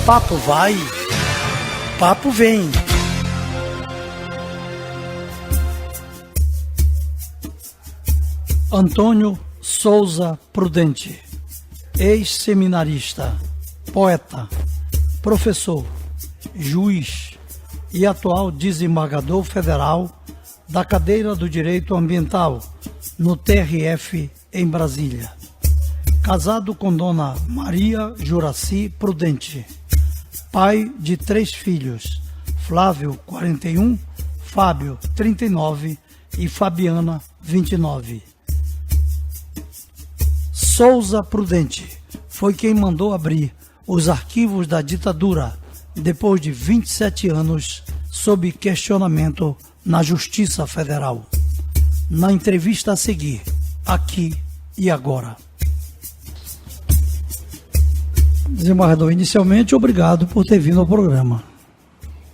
Papo vai, papo vem. Antônio Souza Prudente, ex-seminarista, poeta, professor, juiz e atual desembargador federal da cadeira do Direito Ambiental no TRF em Brasília. Casado com Dona Maria Juraci Prudente, pai de 3 filhos, Flávio, 41, Fábio, 39 e Fabiana, 29. Souza Prudente foi quem mandou abrir os arquivos da ditadura depois de 27 anos sob questionamento na Justiça Federal. Na entrevista a seguir, aqui e agora. Desembargador, inicialmente, obrigado por ter vindo ao programa.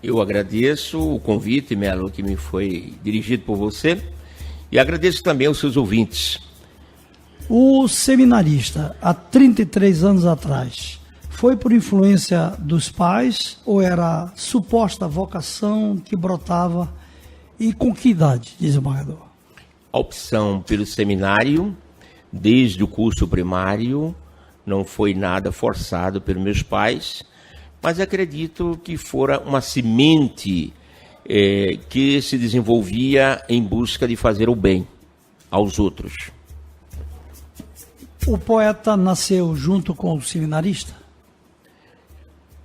Eu agradeço o convite, Melo, que me foi dirigido por você, e agradeço também aos seus ouvintes. O seminarista, há 33 anos atrás, foi por influência dos pais ou era suposta vocação que brotava, e com que idade, desembargador? A opção pelo seminário, desde o curso primário, não foi nada forçado pelos meus pais, mas acredito que fora uma semente que se desenvolvia em busca de fazer o bem aos outros. O poeta nasceu junto com o seminarista?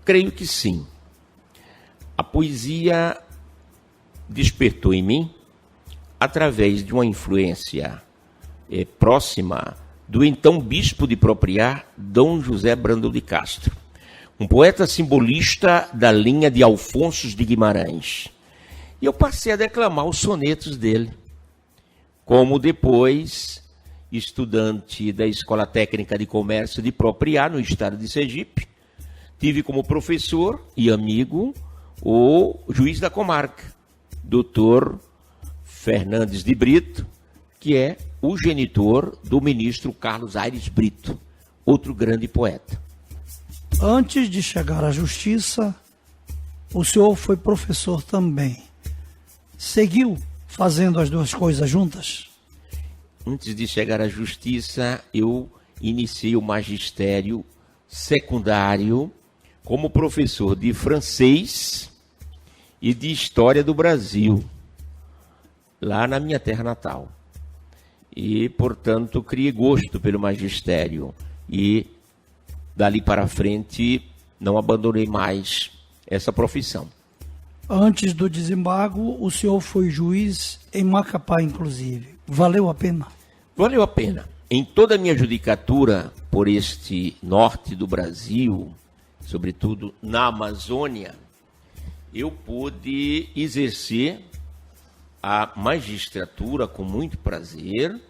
Creio que sim. A poesia despertou em mim através de uma influência próxima do então bispo de Propriá, Dom José Brandão de Castro, um poeta simbolista da linha de Alfonso de Guimarães. E eu passei a declamar os sonetos dele, como depois estudante da Escola Técnica de Comércio de Propriá, no estado de Sergipe, tive como professor e amigo o juiz da comarca, Dr. Fernandes de Brito, que é o genitor do ministro Carlos Aires Brito, outro grande poeta. Antes de chegar à justiça, o senhor foi professor também. Seguiu fazendo as duas coisas juntas? Antes de chegar à justiça, eu iniciei o magistério secundário como professor de francês e de história do Brasil, lá na minha terra natal. E, portanto, criei gosto pelo magistério. E, dali para frente, não abandonei mais essa profissão. Antes do desembargo, o senhor foi juiz em Macapá, inclusive. Valeu a pena? Valeu a pena. Em toda a minha judicatura por este norte do Brasil, sobretudo na Amazônia, eu pude exercer a magistratura com muito prazer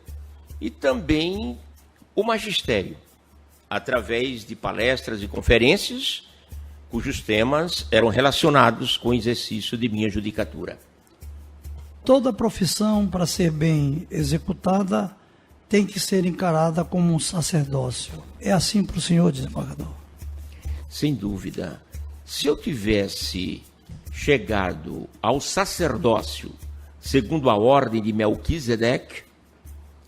e também o magistério, através de palestras e conferências cujos temas eram relacionados com o exercício de minha judicatura. Toda profissão, para ser bem executada, tem que ser encarada como um sacerdócio. É assim para o senhor, desembargador? Sem dúvida. Se eu tivesse chegado ao sacerdócio segundo a ordem de Melquisedeque,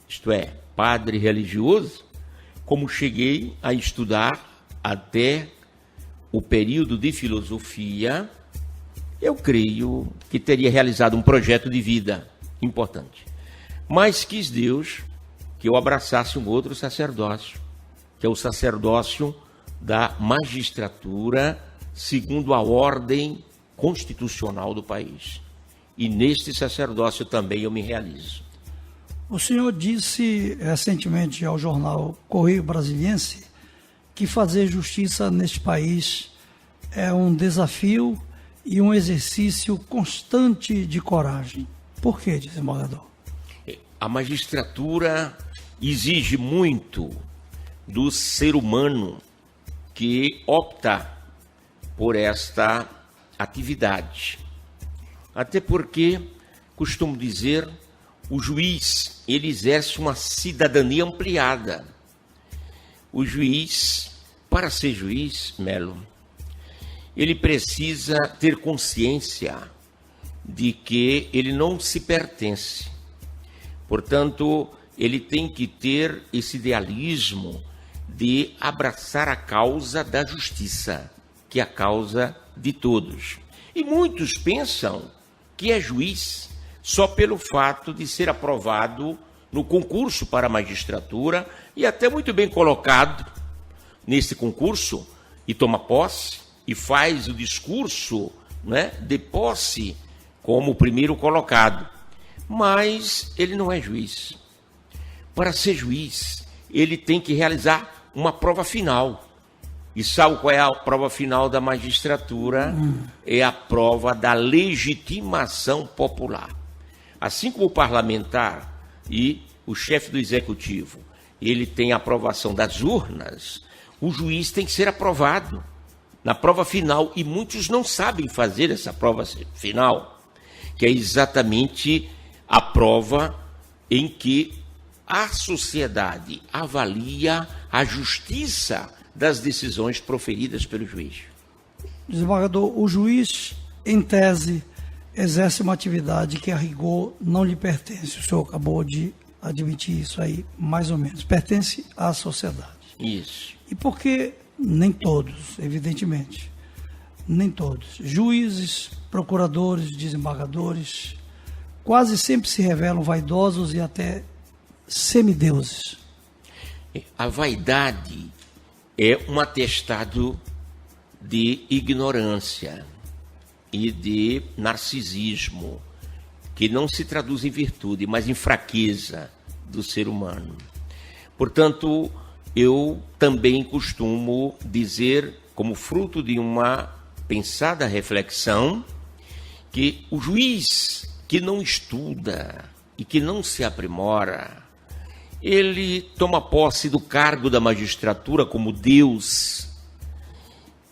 isto é, padre religioso, como cheguei a estudar até o período de filosofia, eu creio que teria realizado um projeto de vida importante. Mas quis Deus que eu abraçasse um outro sacerdócio, que é o sacerdócio da magistratura segundo a ordem constitucional do país. E neste sacerdócio também eu me realizo. O senhor disse recentemente ao jornal Correio Brasiliense que fazer justiça neste país é um desafio e um exercício constante de coragem. Por quê, desembargador? A magistratura exige muito do ser humano que opta por esta atividade. Até porque, costumo dizer, o juiz, ele exerce uma cidadania ampliada. O juiz, para ser juiz, Melo, ele precisa ter consciência de que ele não se pertence. Portanto, ele tem que ter esse idealismo de abraçar a causa da justiça, que é a causa de todos. E muitos pensam que é juiz só pelo fato de ser aprovado no concurso para a magistratura e até muito bem colocado nesse concurso e toma posse e faz o discurso, né, de posse como o primeiro colocado. Mas ele não é juiz. Para ser juiz, ele tem que realizar uma prova final. E sabe qual é a prova final da magistratura? É a prova da legitimação popular. Assim como o parlamentar e o chefe do executivo, ele tem a aprovação das urnas, o juiz tem que ser aprovado na prova final. E muitos não sabem fazer essa prova final, que é exatamente a prova em que a sociedade avalia a justiça das decisões proferidas pelo juiz. Desembargador, o juiz, em tese, exerce uma atividade que a rigor não lhe pertence. O senhor acabou de admitir isso aí, mais ou menos. Pertence à sociedade. Isso. E por que nem todos, evidentemente, nem todos, juízes, procuradores, desembargadores, quase sempre se revelam vaidosos e até semideuses? A vaidade é um atestado de ignorância e de narcisismo, que não se traduz em virtude, mas em fraqueza do ser humano. Portanto, eu também costumo dizer, como fruto de uma pensada reflexão, que o juiz que não estuda e que não se aprimora, ele toma posse do cargo da magistratura como Deus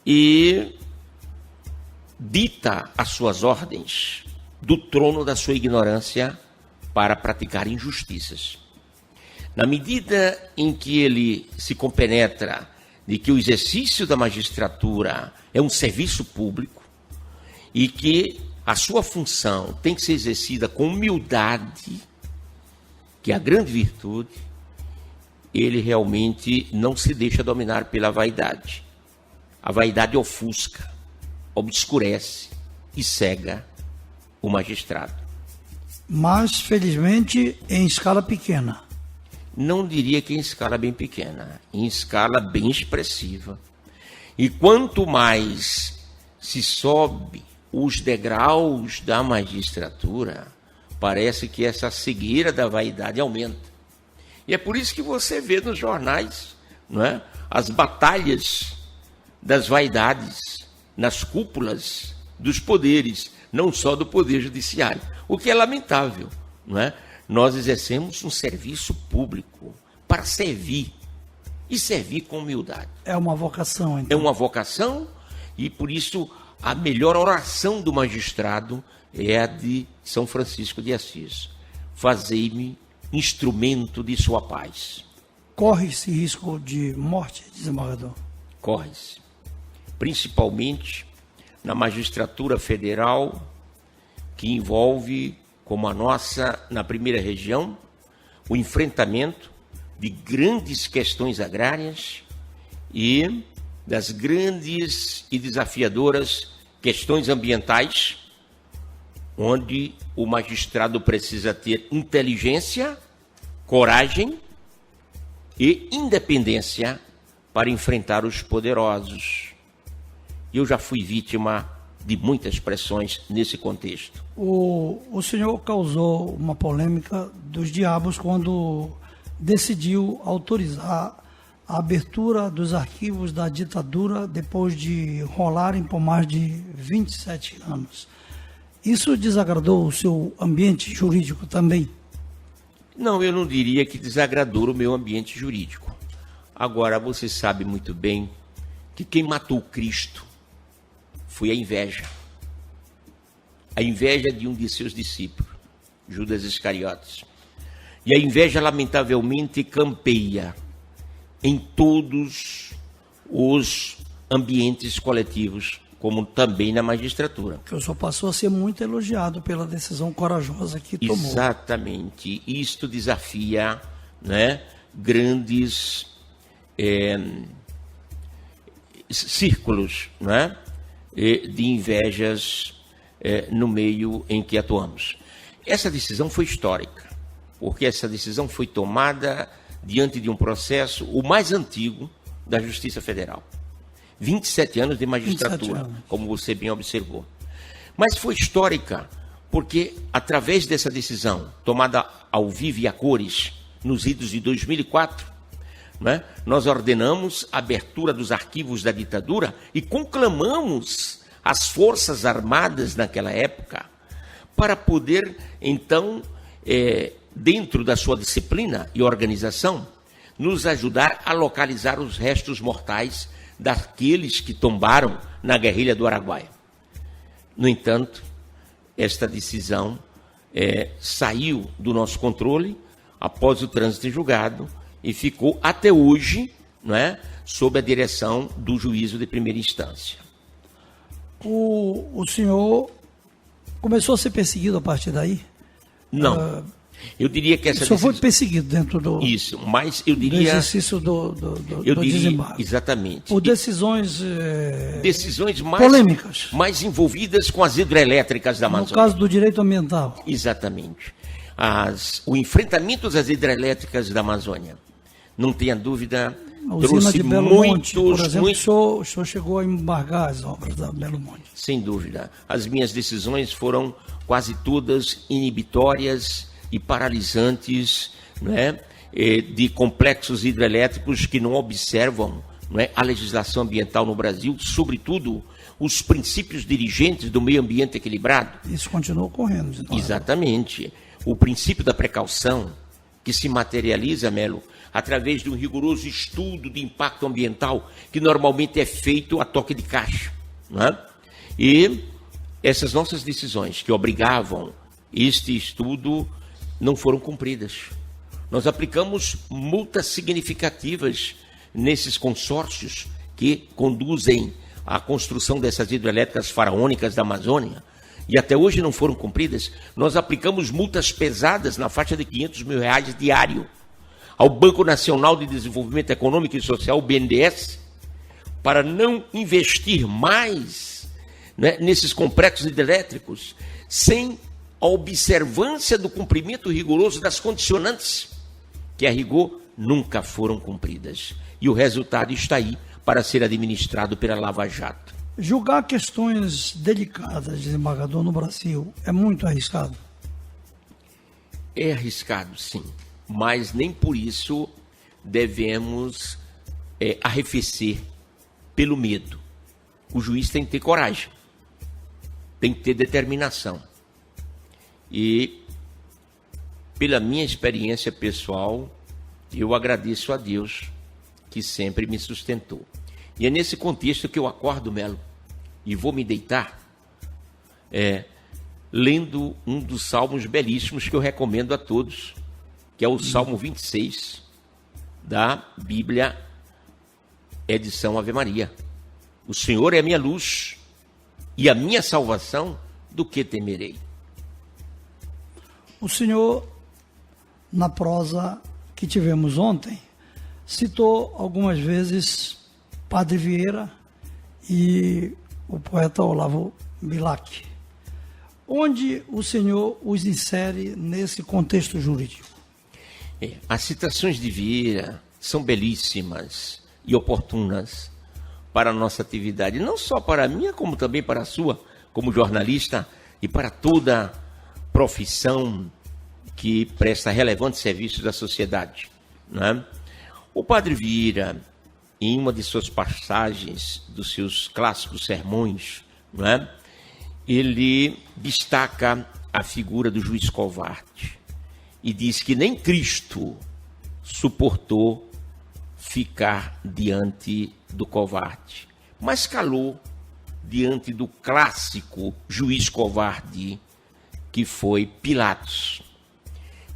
e dita as suas ordens do trono da sua ignorância para praticar injustiças. Na medida em que ele se compenetra de que o exercício da magistratura é um serviço público e que a sua função tem que ser exercida com humildade, que é a grande virtude, ele realmente não se deixa dominar pela vaidade. A vaidade ofusca, obscurece e cega o magistrado. Mas, felizmente, em escala pequena. Não diria que em escala bem pequena, em escala bem expressiva. E quanto mais se sobe os degraus da magistratura, parece que essa cegueira da vaidade aumenta. E é por isso que você vê nos jornais, não é, as batalhas das vaidades nas cúpulas dos poderes, não só do poder judiciário, o que é lamentável, não é? Nós exercemos um serviço público para servir, e servir com humildade. É uma vocação, então. É uma vocação, e por isso a melhor oração do magistrado é a de São Francisco de Assis: fazei-me instrumento de sua paz. Corre-se risco de morte, desembargador? Corre-se, principalmente na magistratura federal, que envolve, como a nossa, na primeira região, o enfrentamento de grandes questões agrárias e das grandes e desafiadoras questões ambientais, onde o magistrado precisa ter inteligência, coragem e independência para enfrentar os poderosos. Eu já fui vítima de muitas pressões nesse contexto. O senhor causou uma polêmica dos diabos quando decidiu autorizar a abertura dos arquivos da ditadura depois de rolarem por mais de 27 anos. Isso desagradou o seu ambiente jurídico também? Não, eu não diria que desagradou o meu ambiente jurídico. Agora, você sabe muito bem que quem matou Cristo foi a inveja. A inveja de um de seus discípulos, Judas Iscariotes. E a inveja, lamentavelmente, campeia em todos os ambientes coletivos como também na magistratura. Que o senhor passou a ser muito elogiado pela decisão corajosa que tomou. Exatamente. Isto desafia, né, grandes círculos, né, de invejas no meio em que atuamos. Essa decisão foi histórica, porque essa decisão foi tomada diante de um processo, o mais antigo da Justiça Federal. 27 anos de magistratura, como você bem observou. Mas foi histórica, porque através dessa decisão, tomada ao vivo e a cores, nos idos de 2004, né, nós ordenamos a abertura dos arquivos da ditadura e conclamamos as Forças Armadas naquela época para poder, então, dentro da sua disciplina e organização, nos ajudar a localizar os restos mortais daqueles que tombaram na guerrilha do Araguaia. No entanto, esta decisão saiu do nosso controle após o trânsito em julgado e ficou até hoje, não é, sob a direção do juízo de primeira instância. O senhor começou a ser perseguido a partir daí? Não. Eu diria que essa decisão... O senhor foi perseguido dentro do... Isso, mas eu diria... Do exercício do desembarque. Exatamente. Por decisões... Decisões polêmicas. Mais envolvidas com as hidrelétricas da Amazônia. No caso do direito ambiental. Exatamente. O enfrentamento das hidrelétricas da Amazônia, não tenha dúvida... A usina de Belo Monte, por exemplo, o senhor chegou a embargar as obras da Belo Monte. Sem dúvida. As minhas decisões foram quase todas inibitórias e paralisantes, né, de complexos hidrelétricos que não observam, né, a legislação ambiental no Brasil, sobretudo os princípios dirigentes do meio ambiente equilibrado. Isso continua ocorrendo. Então. Exatamente. O princípio da precaução, que se materializa, Melo, através de um rigoroso estudo de impacto ambiental, que normalmente é feito a toque de caixa. Né? E essas nossas decisões, que obrigavam este estudo, não foram cumpridas. Nós aplicamos multas significativas nesses consórcios que conduzem à construção dessas hidrelétricas faraônicas da Amazônia, e até hoje não foram cumpridas. Nós aplicamos multas pesadas na faixa de R$500 mil diário ao Banco Nacional de Desenvolvimento Econômico e Social, o BNDES, para não investir mais, né, nesses complexos hidrelétricos, sem a observância do cumprimento rigoroso das condicionantes, que a rigor nunca foram cumpridas. E o resultado está aí para ser administrado pela Lava Jato. Julgar questões delicadas, desembargador, no Brasil é muito arriscado? É arriscado, sim. Mas nem por isso devemos arrefecer pelo medo. O juiz tem que ter coragem, tem que ter determinação. E, pela minha experiência pessoal, eu agradeço a Deus que sempre me sustentou. E é nesse contexto que eu acordo, Melo, e vou me deitar, lendo um dos salmos belíssimos que eu recomendo a todos, que é o Salmo 26 da Bíblia, edição Ave Maria. O Senhor é a minha luz e a minha salvação, do que temerei? O senhor, na prosa que tivemos ontem, citou algumas vezes Padre Vieira e o poeta Olavo Bilac. Onde o senhor os insere nesse contexto jurídico? As citações de Vieira são belíssimas e oportunas para a nossa atividade, não só para a minha, como também para a sua, como jornalista, e para toda profissão que presta relevantes serviços à sociedade. Né? O Padre Vieira, em uma de suas passagens dos seus clássicos sermões, né, ele destaca a figura do juiz covarde e diz que nem Cristo suportou ficar diante do covarde, mas calou diante do clássico juiz covarde que foi Pilatos.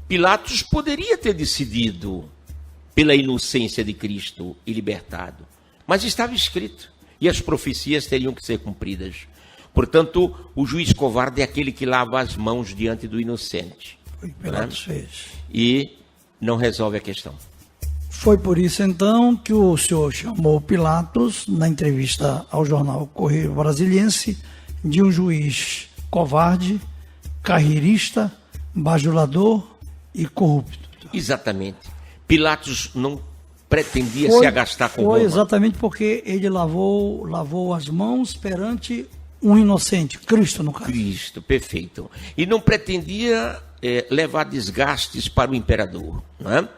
Pilatos poderia ter decidido pela inocência de Cristo e libertado, mas estava escrito e as profecias teriam que ser cumpridas. Portanto, o juiz covarde é aquele que lava as mãos diante do inocente. Foi o que Pilatos fez. E não resolve a questão. Foi por isso, então, que o senhor chamou Pilatos, na entrevista ao jornal Correio Brasiliense, de um juiz covarde, carreirista, bajulador e corrupto. Exatamente. Pilatos não pretendia se agastar com Roma. Foi exatamente porque ele lavou as mãos perante um inocente, Cristo no caso. Cristo, perfeito. E não pretendia levar desgastes para o imperador, não é?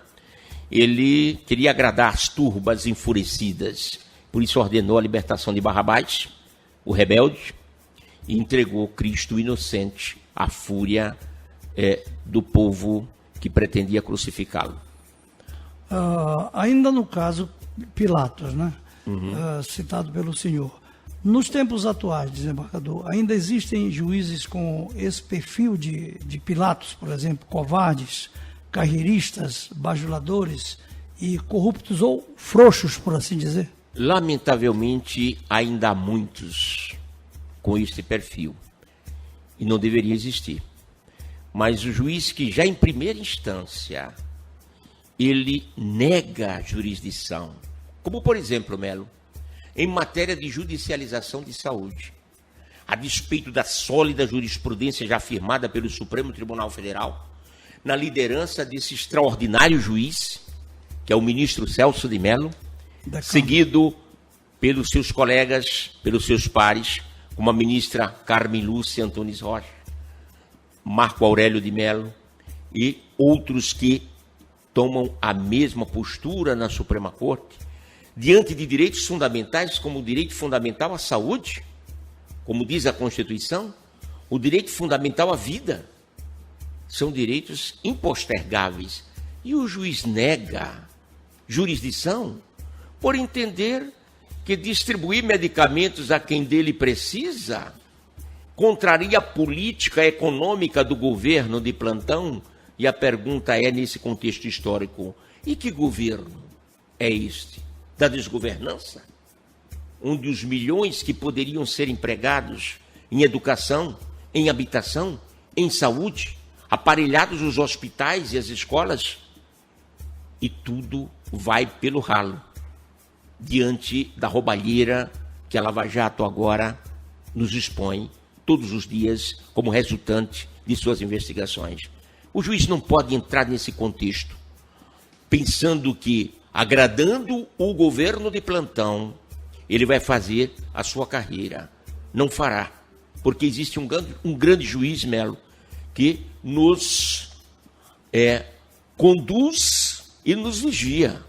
Ele queria agradar as turbas enfurecidas, por isso ordenou a libertação de Barrabás, o rebelde, e entregou Cristo inocente à fúria do povo que pretendia crucificá-lo. Ainda no caso Pilatos, né? Citado pelo senhor. Nos tempos atuais, desembargador, ainda existem juízes com esse perfil de Pilatos, por exemplo, covardes, carreiristas, bajuladores e corruptos ou frouxos, por assim dizer? Lamentavelmente, ainda há muitos com este perfil. E não deveria existir. Mas o juiz que já em primeira instância, ele nega a jurisdição. Como, por exemplo, Melo, em matéria de judicialização de saúde. A despeito da sólida jurisprudência já afirmada pelo Supremo Tribunal Federal, na liderança desse extraordinário juiz, que é o ministro Celso de Mello, seguido pelos seus colegas, pelos seus pares, como a ministra Carmen Lúcia Antunes Rocha, Marco Aurélio de Mello e outros que tomam a mesma postura na Suprema Corte, diante de direitos fundamentais, como o direito fundamental à saúde, como diz a Constituição, o direito fundamental à vida. São direitos impostergáveis. E o juiz nega jurisdição por entender que distribuir medicamentos a quem dele precisa contraria a política econômica do governo de plantão. E a pergunta é, nesse contexto histórico, e que governo é este? Da desgovernança? Onde os milhões que poderiam ser empregados em educação, em habitação, em saúde, aparelhados os hospitais e as escolas, e tudo vai pelo ralo, diante da roubalheira que a Lava Jato agora nos expõe todos os dias como resultante de suas investigações. O juiz não pode entrar nesse contexto pensando que, agradando o governo de plantão, ele vai fazer a sua carreira. Não fará, porque existe um grande juiz, Melo, que nos conduz e nos vigia,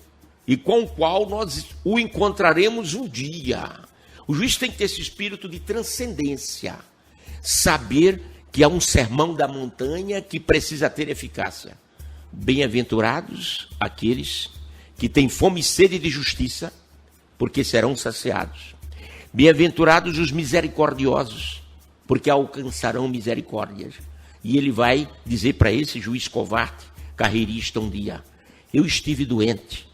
e com o qual nós o encontraremos um dia. O juiz tem que ter esse espírito de transcendência, saber que há um sermão da montanha que precisa ter eficácia. Bem-aventurados aqueles que têm fome e sede de justiça, porque serão saciados. Bem-aventurados os misericordiosos, porque alcançarão misericórdias. E ele vai dizer para esse juiz covarde, carreirista, um dia: eu estive doente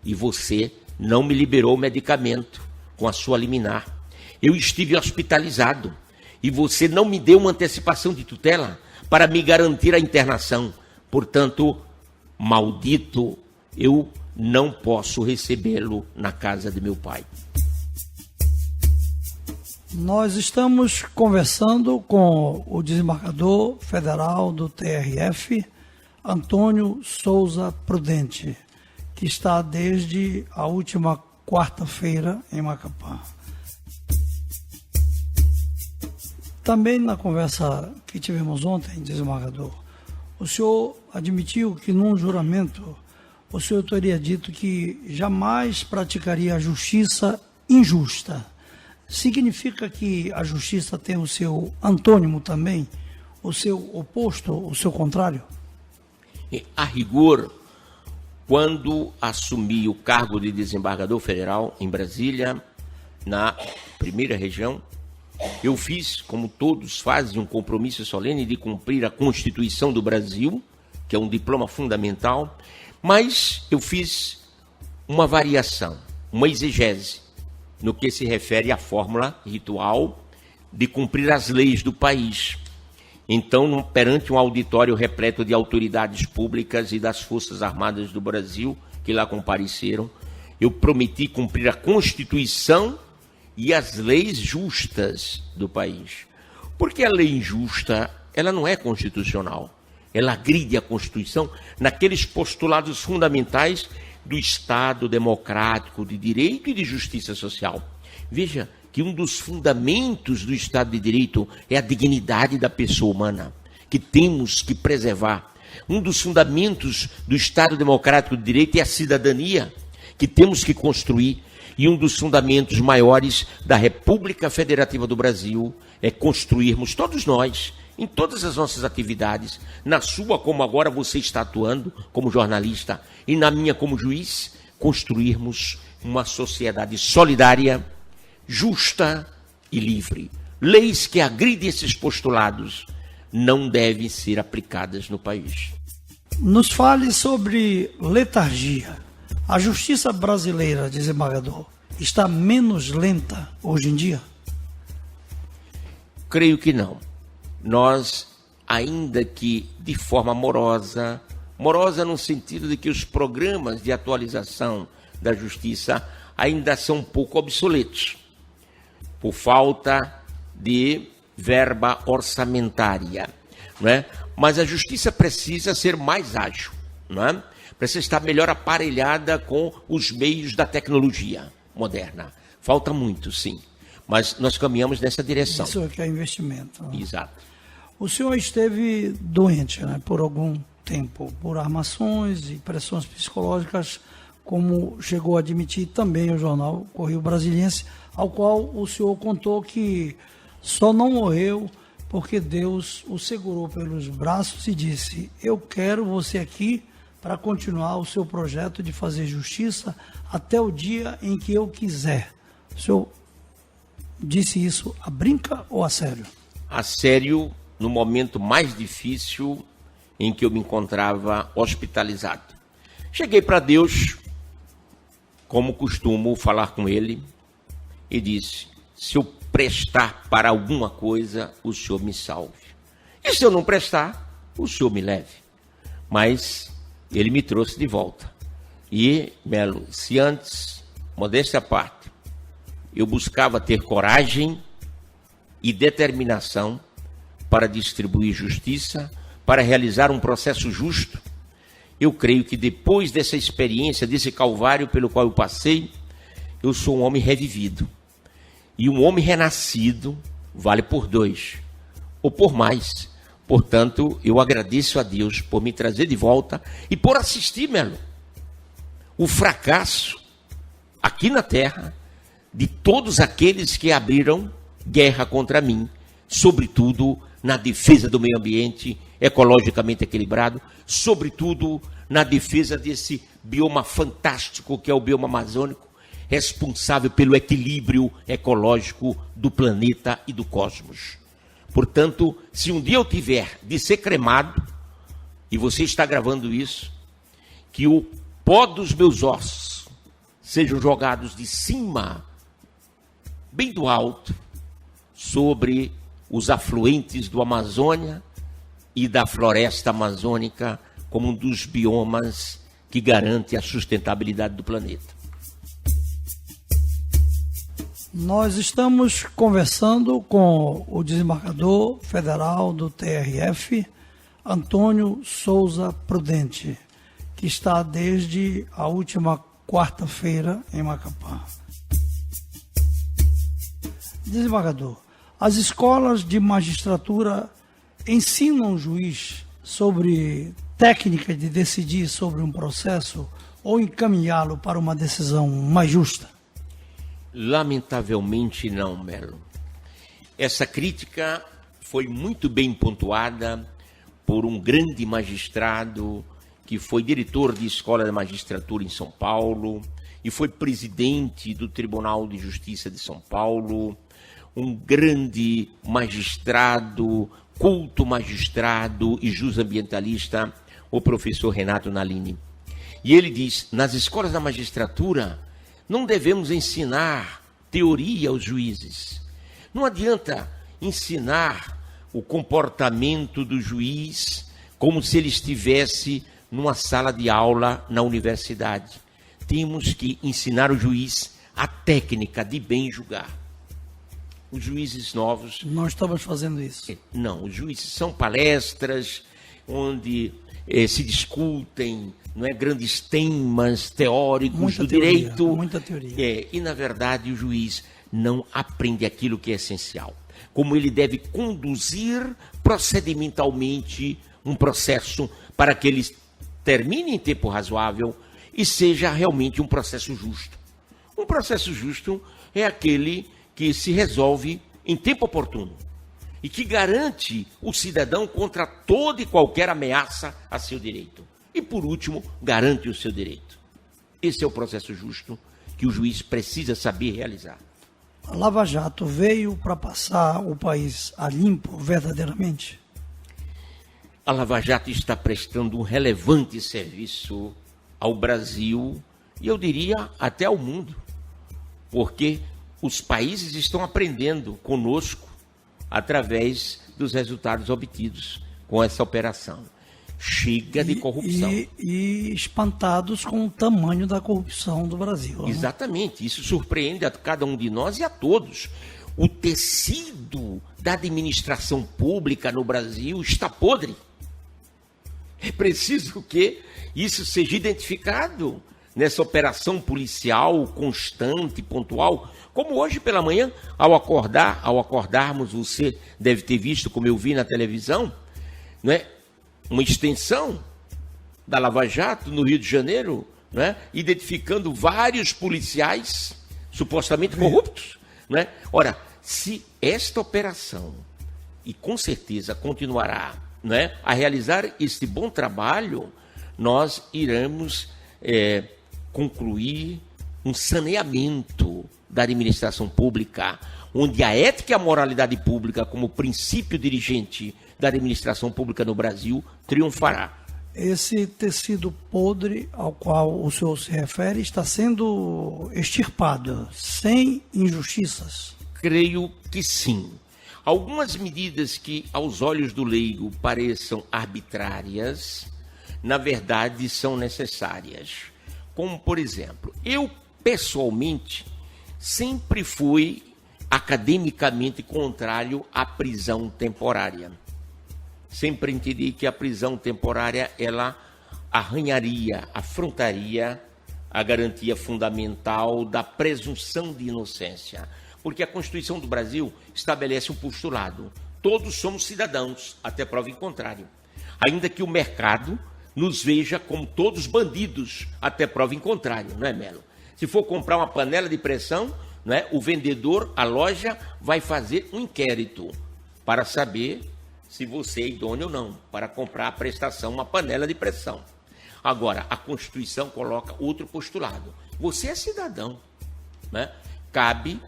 e você não me liberou o medicamento com a sua liminar. Eu estive hospitalizado e você não me deu uma antecipação de tutela para me garantir a internação. Portanto, maldito, eu não posso recebê-lo na casa de meu pai. Nós estamos conversando com o desembargador federal do TRF, Antônio Souza Prudente, que está desde a última quarta-feira em Macapá. Também na conversa que tivemos ontem, desembargador, o senhor admitiu que num juramento o senhor teria dito que jamais praticaria a justiça injusta. Significa que a justiça tem o seu antônimo também, o seu oposto, o seu contrário? A rigor, quando assumi o cargo de desembargador federal em Brasília, na primeira região, eu fiz, como todos fazem, um compromisso solene de cumprir a Constituição do Brasil, que é um diploma fundamental, mas eu fiz uma variação, uma exegese, no que se refere à fórmula ritual de cumprir as leis do país. Então, perante um auditório repleto de autoridades públicas e das Forças Armadas do Brasil, que lá compareceram, eu prometi cumprir a Constituição e as leis justas do país. Porque a lei injusta, ela não é constitucional. Ela agride a Constituição naqueles postulados fundamentais do Estado democrático de direito e de justiça social. Veja que um dos fundamentos do Estado de Direito é a dignidade da pessoa humana, que temos que preservar. Um dos fundamentos do Estado democrático de direito é a cidadania, que temos que construir. E um dos fundamentos maiores da República Federativa do Brasil é construirmos, todos nós, em todas as nossas atividades, na sua, como agora você está atuando como jornalista, e na minha como juiz, construirmos uma sociedade solidária, justa e livre. Leis que agridem esses postulados não devem ser aplicadas no país. Nos fale sobre letargia. A justiça brasileira, desembargador, está menos lenta hoje em dia? Creio que não. Nós, ainda que de forma morosa no sentido de que os programas de atualização da justiça ainda são um pouco obsoletos, por falta de verba orçamentária, não é? Mas a justiça precisa ser mais ágil, não é? Precisa estar melhor aparelhada com os meios da tecnologia moderna. Falta muito, sim, mas nós caminhamos nessa direção. Isso aqui é investimento. Né? Exato. O senhor esteve doente, né, por algum tempo, por armações e pressões psicológicas, como chegou a admitir também o jornal Correio Brasiliense, ao qual o senhor contou que só não morreu porque Deus o segurou pelos braços e disse: eu quero você aqui para continuar o seu projeto de fazer justiça até o dia em que eu quiser. O senhor disse isso a brinca ou a sério? A sério, no momento mais difícil em que eu me encontrava hospitalizado. Cheguei para Deus, como costumo falar com ele, e disse: se eu prestar para alguma coisa, o Senhor me salve. E se eu não prestar, o Senhor me leve. Mas ele me trouxe de volta. E, Melo, se antes, modéstia à parte, eu buscava ter coragem e determinação para distribuir justiça, para realizar um processo justo, eu creio que depois dessa experiência, desse calvário pelo qual eu passei, eu sou um homem revivido. E um homem renascido vale por 2, ou por mais. Portanto, eu agradeço a Deus por me trazer de volta e por assistir, Melo, o fracasso aqui na terra de todos aqueles que abriram guerra contra mim, sobretudo na defesa do meio ambiente ecologicamente equilibrado, sobretudo na defesa desse bioma fantástico que é o bioma amazônico, responsável pelo equilíbrio ecológico do planeta e do cosmos. Portanto, se um dia eu tiver de ser cremado, e você está gravando isso, que o pó dos meus ossos sejam jogados de cima, bem do alto, sobre os afluentes do Amazônia e da floresta amazônica, como um dos biomas que garante a sustentabilidade do planeta. Nós estamos conversando com o desembargador federal do TRF, Antônio Souza Prudente, que está desde a última quarta-feira em Macapá. Desembargador, as escolas de magistratura ensinam o juiz sobre técnica de decidir sobre um processo ou encaminhá-lo para uma decisão mais justa? Lamentavelmente não, Melo. Essa crítica foi muito bem pontuada por um grande magistrado que foi diretor de escola de magistratura em São Paulo e foi presidente do Tribunal de Justiça de São Paulo, um grande magistrado, culto magistrado e jusambientalista, o professor Renato Nalini. E ele diz: nas escolas da magistratura não devemos ensinar teoria aos juízes. Não adianta ensinar o comportamento do juiz como se ele estivesse numa sala de aula na universidade. Temos que ensinar o juiz a técnica de bem julgar. Os juízes novos... Não estamos fazendo isso. Não, os juízes são palestras onde se discutem, não é, grandes temas teóricos muita do teoria, direito. Muita teoria. E, na verdade, o juiz não aprende aquilo que é essencial. Como ele deve conduzir procedimentalmente um processo para que ele termine em tempo razoável e seja realmente um processo justo. Um processo justo é aquele que se resolve em tempo oportuno e que garante o cidadão contra toda e qualquer ameaça a seu direito. E, por último, garante o seu direito. Esse é o processo justo que o juiz precisa saber realizar. A Lava Jato veio para passar o país a limpo verdadeiramente? A Lava Jato está prestando um relevante serviço ao Brasil e, eu diria, até ao mundo, porque os países estão aprendendo conosco através dos resultados obtidos com essa operação. Chega de corrupção. E espantados com o tamanho da corrupção do Brasil. Exatamente, isso surpreende a cada um de nós e a todos. O tecido da administração pública no Brasil está podre. É preciso que isso seja identificado nessa operação policial constante, pontual, como hoje pela manhã, ao acordarmos, você deve ter visto, como eu vi na televisão, não é? Uma extensão da Lava Jato no Rio de Janeiro, não é? Identificando vários policiais supostamente corruptos. Não é? Ora, se esta operação, e com certeza continuará, não é, a realizar este bom trabalho, nós iremos concluir um saneamento da administração pública, onde a ética e a moralidade pública, como princípio dirigente da administração pública no Brasil, triunfará. Esse tecido podre ao qual o senhor se refere está sendo extirpado, sem injustiças? Creio que sim. Algumas medidas que, aos olhos do leigo, pareçam arbitrárias, na verdade, são necessárias. Como, por exemplo, eu, pessoalmente, sempre fui academicamente contrário à prisão temporária. Sempre entendi que a prisão temporária, ela arranharia, afrontaria a garantia fundamental da presunção de inocência. Porque a Constituição do Brasil estabelece um postulado: todos somos cidadãos, até prova em contrário. Ainda que o mercado nos veja como todos bandidos, até prova em contrário, não é, Melo? Se for comprar uma panela de pressão, não é, o vendedor, a loja, vai fazer um inquérito para saber se você é idôneo ou não, para comprar a prestação, uma panela de pressão. Agora, a Constituição coloca outro postulado: você é cidadão, né? Cabe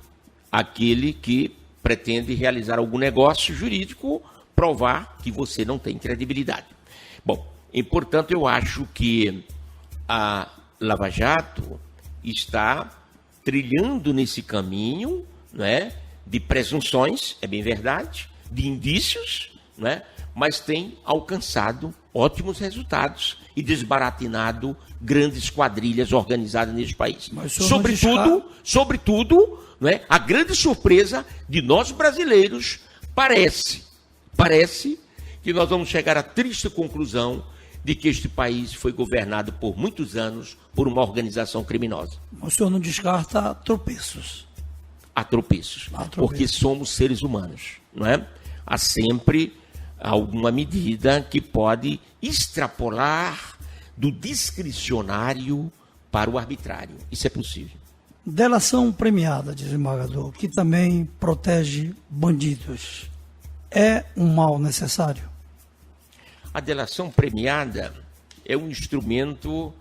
àquele que pretende realizar algum negócio jurídico provar que você não tem credibilidade. Bom, e, portanto, eu acho que a Lava Jato está trilhando nesse caminho, né, de presunções, é bem verdade, de indícios, né, mas tem alcançado ótimos resultados e desbaratinado grandes quadrilhas organizadas nesse país. Sobretudo, né, a grande surpresa de nós brasileiros, parece que nós vamos chegar à triste conclusão de que este país foi governado por muitos anos por uma organização criminosa. O senhor não descarta tropeços? Há tropeços, porque somos seres humanos, não é? Há sempre alguma medida que pode extrapolar do discricionário para o arbitrário. Isso é possível. Delação premiada, desembargador, que também protege bandidos, é um mal necessário? A delação premiada é um instrumento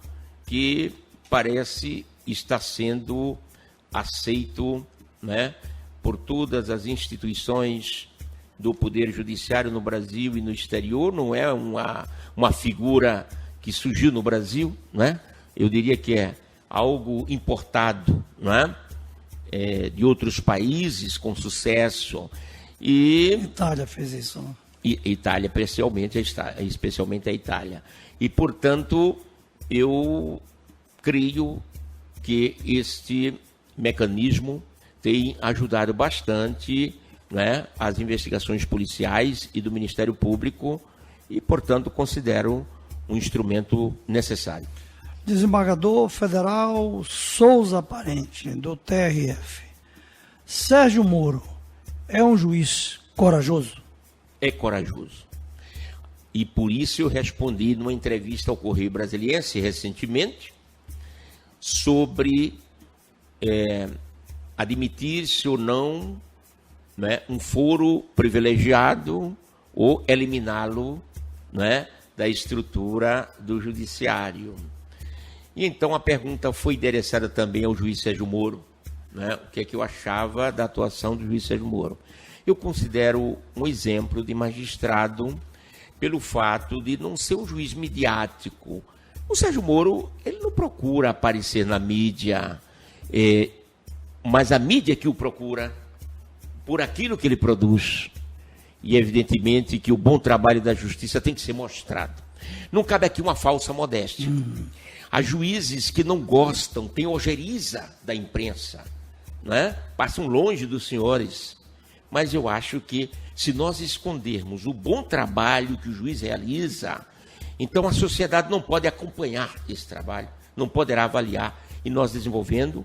que parece estar sendo aceito, né, por todas as instituições do Poder Judiciário no Brasil e no exterior. Não é uma figura que surgiu no Brasil, né? Eu diria que é algo importado, não é? de outros países com sucesso. E Itália fez isso, né? Itália, especialmente a Itália. E, portanto, eu creio que este mecanismo tem ajudado bastante, né, as investigações policiais e do Ministério Público e, portanto, considero um instrumento necessário. Desembargador Federal Souza Parente, do TRF. Sérgio Moro é um juiz corajoso? É corajoso. E por isso eu respondi numa entrevista ao Correio Brasiliense recentemente sobre admitir-se ou não, né, um foro privilegiado ou eliminá-lo, né, da estrutura do judiciário. E então a pergunta foi endereçada também ao juiz Sérgio Moro, né, o que é que eu achava da atuação do juiz Sérgio Moro. Eu considero um exemplo de magistrado pelo fato de não ser um juiz midiático. O Sérgio Moro, ele não procura aparecer na mídia, mas a mídia que o procura por aquilo que ele produz. E evidentemente que o bom trabalho da justiça tem que ser mostrado. Não cabe aqui uma falsa modéstia. Há juízes que não gostam, têm ojeriza da imprensa, né? Passam longe dos senhores. Mas eu acho que se nós escondermos o bom trabalho que o juiz realiza, então a sociedade não pode acompanhar esse trabalho, não poderá avaliar. E nós desenvolvemos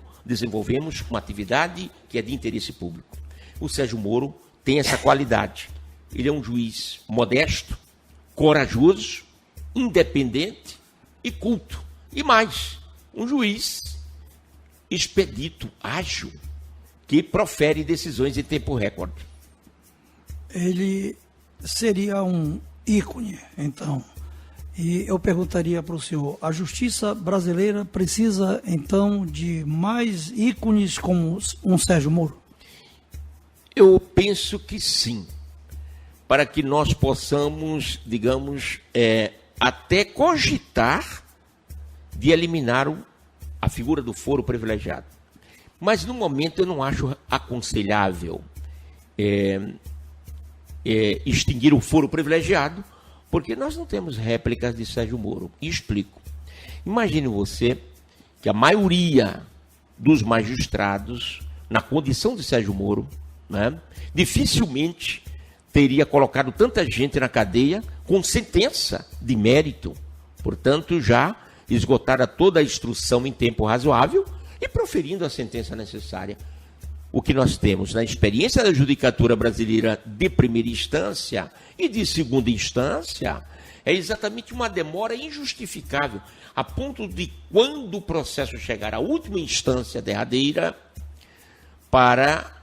uma atividade que é de interesse público. O Sérgio Moro tem essa qualidade. Ele é um juiz modesto, corajoso, independente e culto. E mais, um juiz expedito, ágil, que profere decisões em tempo recorde. Ele seria um ícone, então. E eu perguntaria para o senhor, a justiça brasileira precisa, então, de mais ícones como um Sérgio Moro? Eu penso que sim. Para que nós possamos, digamos, até cogitar de eliminar a figura do foro privilegiado. Mas, no momento, eu não acho aconselhável extinguir o foro privilegiado, porque nós não temos réplicas de Sérgio Moro. E explico. Imagine você que a maioria dos magistrados, na condição de Sérgio Moro, né, dificilmente teria colocado tanta gente na cadeia com sentença de mérito. Portanto, já esgotada toda a instrução em tempo razoável e proferindo a sentença necessária. O que nós temos na experiência da judicatura brasileira de primeira instância e de segunda instância é exatamente uma demora injustificável, a ponto de, quando o processo chegar à última instância derradeira, para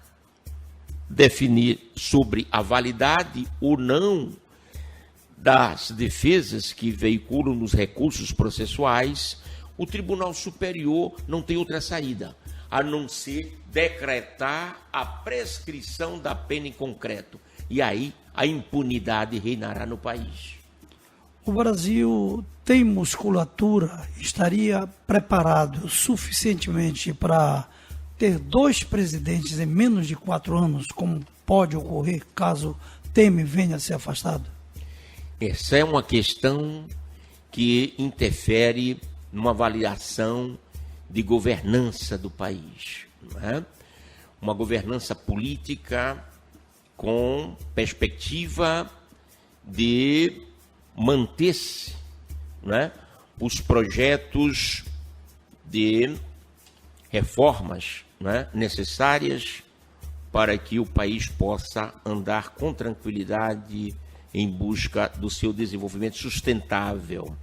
definir sobre a validade ou não das defesas que veiculam nos recursos processuais, o Tribunal Superior não tem outra saída, a não ser decretar a prescrição da pena em concreto. E aí a impunidade reinará no país. O Brasil tem musculatura, estaria preparado suficientemente para ter 2 presidentes em menos de 4 anos, como pode ocorrer caso Temer venha a ser afastado? Essa é uma questão que interfere numa avaliação de governança do país, não é? Uma governança política com perspectiva de manter-se, não é, os projetos de reformas, não é, necessárias para que o país possa andar com tranquilidade em busca do seu desenvolvimento sustentável.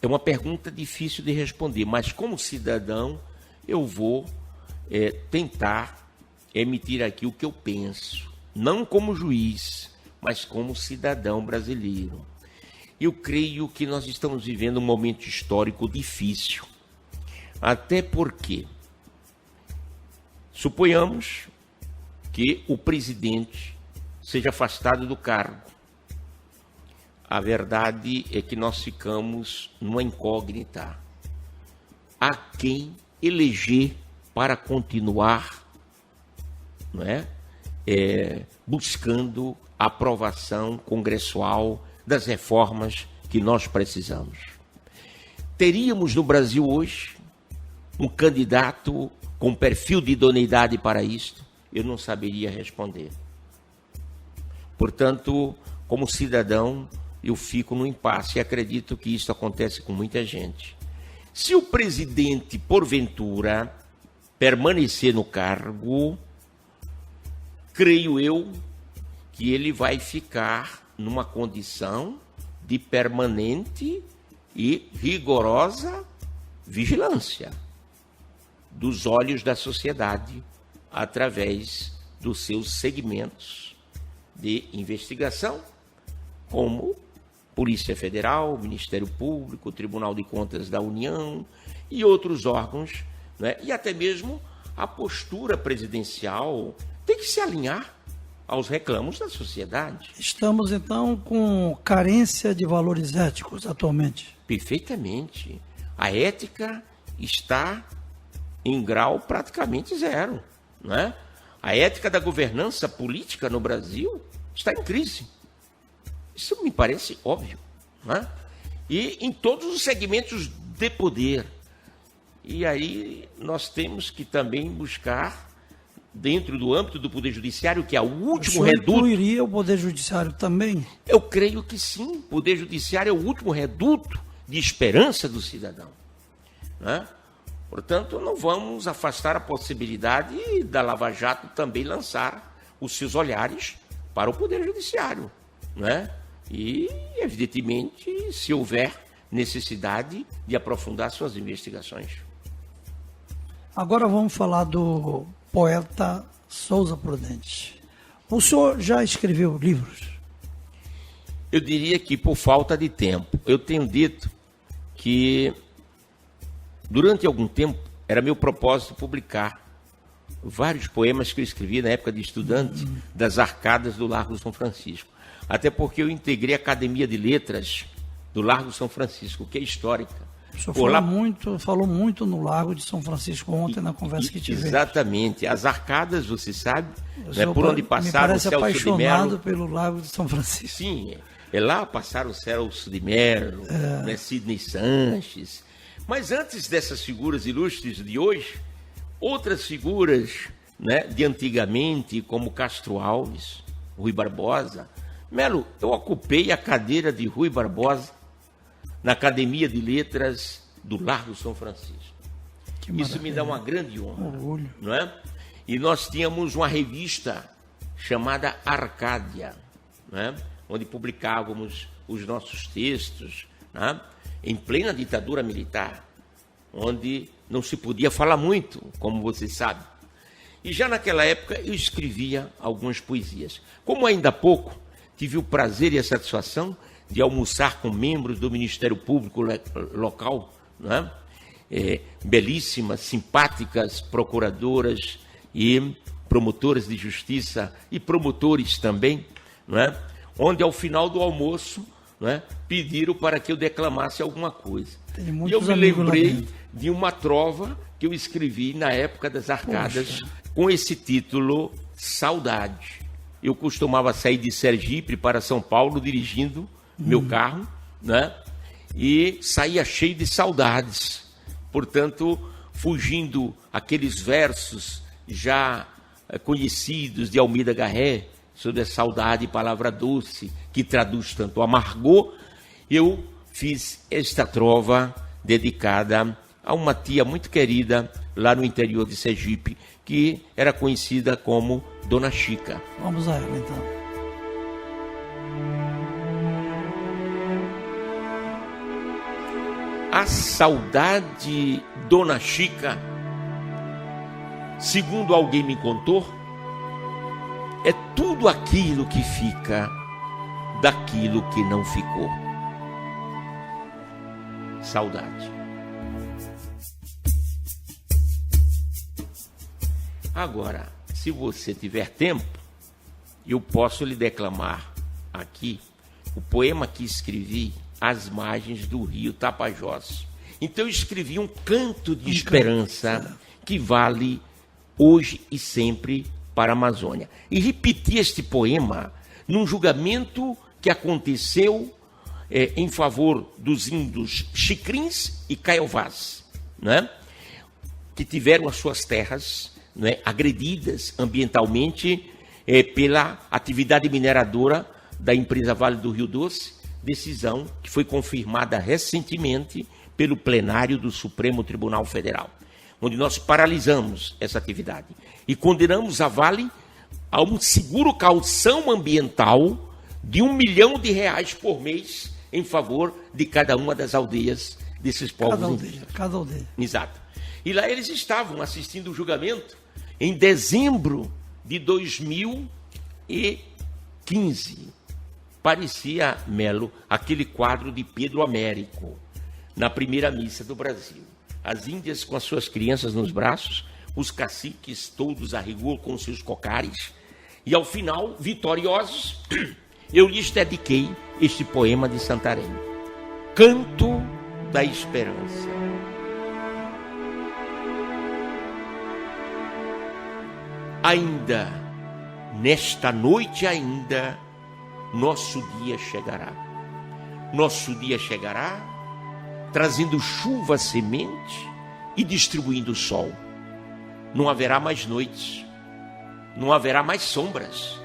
É uma pergunta difícil de responder, mas como cidadão eu vou tentar emitir aqui o que eu penso, não como juiz, mas como cidadão brasileiro. Eu creio que nós estamos vivendo um momento histórico difícil, até porque suponhamos que o presidente seja afastado do cargo. A verdade é que nós ficamos numa incógnita. A quem eleger para continuar, não é? Buscando a aprovação congressual das reformas que nós precisamos. Teríamos no Brasil hoje um candidato com perfil de idoneidade para isto? Eu não saberia responder. Portanto, como cidadão, eu fico no impasse e acredito que isso acontece com muita gente. Se o presidente, porventura, permanecer no cargo, creio eu que ele vai ficar numa condição de permanente e rigorosa vigilância dos olhos da sociedade através dos seus segmentos de investigação, como Polícia Federal, Ministério Público, Tribunal de Contas da União e outros órgãos, né? E até mesmo a postura presidencial tem que se alinhar aos reclamos da sociedade. Estamos, então, com carência de valores éticos atualmente. Perfeitamente. A ética está em grau praticamente zero, não é? A ética da governança política no Brasil está em crise. Isso me parece óbvio, não é? E em todos os segmentos de poder. E aí nós temos que também buscar, dentro do âmbito do Poder Judiciário, que é o último reduto... incluiria o Poder Judiciário também? Eu creio que sim. O Poder Judiciário é o último reduto de esperança do cidadão, né? Portanto, não vamos afastar a possibilidade da Lava Jato também lançar os seus olhares para o Poder Judiciário, né? E, evidentemente, se houver necessidade de aprofundar suas investigações. Agora vamos falar do poeta Souza Prudente. O senhor já escreveu livros? Eu diria que por falta de tempo. Eu tenho dito que durante algum tempo era meu propósito publicar vários poemas que eu escrevi na época de estudante das arcadas do Largo São Francisco. Até porque eu integrei a Academia de Letras do Largo São Francisco, que é histórica. O senhor falou muito no Largo de São Francisco ontem na conversa que tivemos. Exatamente. As arcadas, você sabe, né, por onde passaram o Celso de Mello. Apaixonado pelo Largo de São Francisco. Sim, lá passaram o Celso de Mello, né, Sidney Sanches. Mas antes dessas figuras ilustres de hoje, outras figuras, né, de antigamente, como Castro Alves, Rui Barbosa. Melo, eu ocupei a cadeira de Rui Barbosa na Academia de Letras do Largo São Francisco. Isso me dá uma grande honra, orgulho, não é? E nós tínhamos uma revista chamada Arcádia, né, onde publicávamos os nossos textos, né, em plena ditadura militar, onde não se podia falar muito, como você sabe. E já naquela época eu escrevia algumas poesias. Como ainda há pouco tive o prazer e a satisfação de almoçar com membros do Ministério Público local, né? Belíssimas, simpáticas procuradoras e promotoras de justiça e promotores também, né? Onde ao final do almoço, né, pediram para que eu declamasse alguma coisa. E eu me lembrei de uma trova que eu escrevi na época das arcadas, com esse título, Saudade. Eu costumava sair de Sergipe para São Paulo dirigindo meu carro, né? E saía cheio de saudades. Portanto, fugindo aqueles versos já conhecidos de Almida Garré, sobre a saudade, palavra doce, que traduz tanto amargor, eu fiz esta trova dedicada a uma tia muito querida lá no interior de Sergipe, que era conhecida como Dona Chica. Vamos a ela, então. A saudade, Dona Chica, segundo alguém me contou, é tudo aquilo que fica daquilo que não ficou. Saudade. Agora, se você tiver tempo, eu posso lhe declamar aqui o poema que escrevi às margens do rio Tapajós. Então eu escrevi um canto de esperança que vale hoje e sempre para a Amazônia. E repeti este poema num julgamento que aconteceu em favor dos índios Xicrins e Caiovás, né? Que tiveram as suas terras, né, agredidas ambientalmente pela atividade mineradora da empresa Vale do Rio Doce, decisão que foi confirmada recentemente pelo plenário do Supremo Tribunal Federal, onde nós paralisamos essa atividade e condenamos a Vale a um seguro calção ambiental de R$1 milhão por mês em favor de cada uma das aldeias desses povos indígenas. Cada aldeia. Exato. E lá eles estavam assistindo o julgamento em dezembro de 2015. Parecia, Melo, aquele quadro de Pedro Américo, na primeira missa do Brasil. As índias com as suas crianças nos braços, os caciques todos a rigor com seus cocares. E ao final, vitoriosos, eu lhes dediquei este poema de Santarém. Canto da Esperança. Ainda, nesta noite ainda, nosso dia chegará. Nosso dia chegará, trazendo chuva semente e distribuindo o sol. Não haverá mais noites, não haverá mais sombras,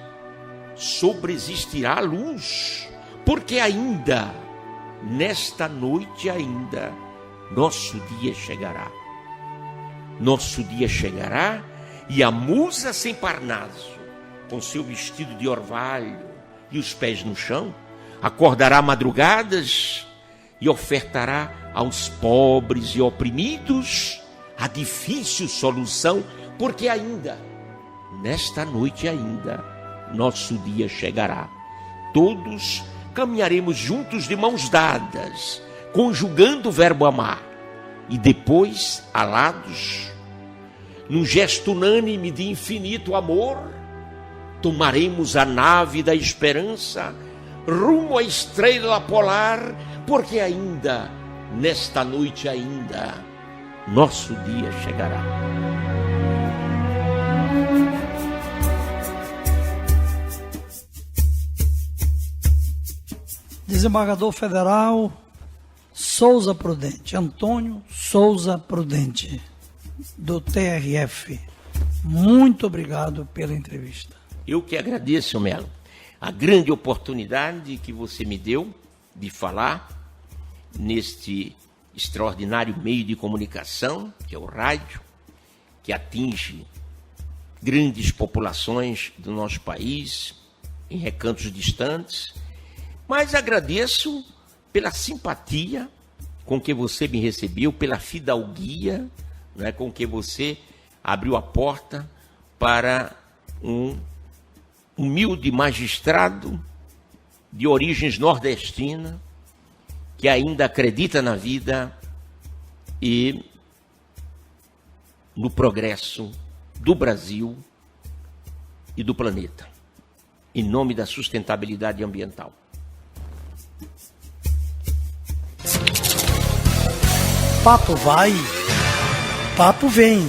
sobreexistirá a luz, porque ainda, nesta noite ainda, nosso dia chegará. Nosso dia chegará e a musa sem Parnaso, com seu vestido de orvalho e os pés no chão, acordará madrugadas e ofertará aos pobres e oprimidos a difícil solução, porque ainda, nesta noite ainda, nosso dia chegará. Todos caminharemos juntos de mãos dadas, conjugando o verbo amar, e depois, alados, num gesto unânime de infinito amor, tomaremos a nave da esperança rumo à estrela polar, porque ainda, nesta noite ainda, nosso dia chegará. Desembargador Federal Souza Prudente, Antônio Souza Prudente, do TRF. Muito obrigado pela entrevista. Eu que agradeço, Melo, a grande oportunidade que você me deu de falar neste extraordinário meio de comunicação, que é o rádio, que atinge grandes populações do nosso país, em recantos distantes, mas agradeço pela simpatia com que você me recebeu, pela fidalguia, né, com que você abriu a porta para um humilde magistrado de origens nordestinas, que ainda acredita na vida e no progresso do Brasil e do planeta, em nome da sustentabilidade ambiental. Papo vai, papo vem.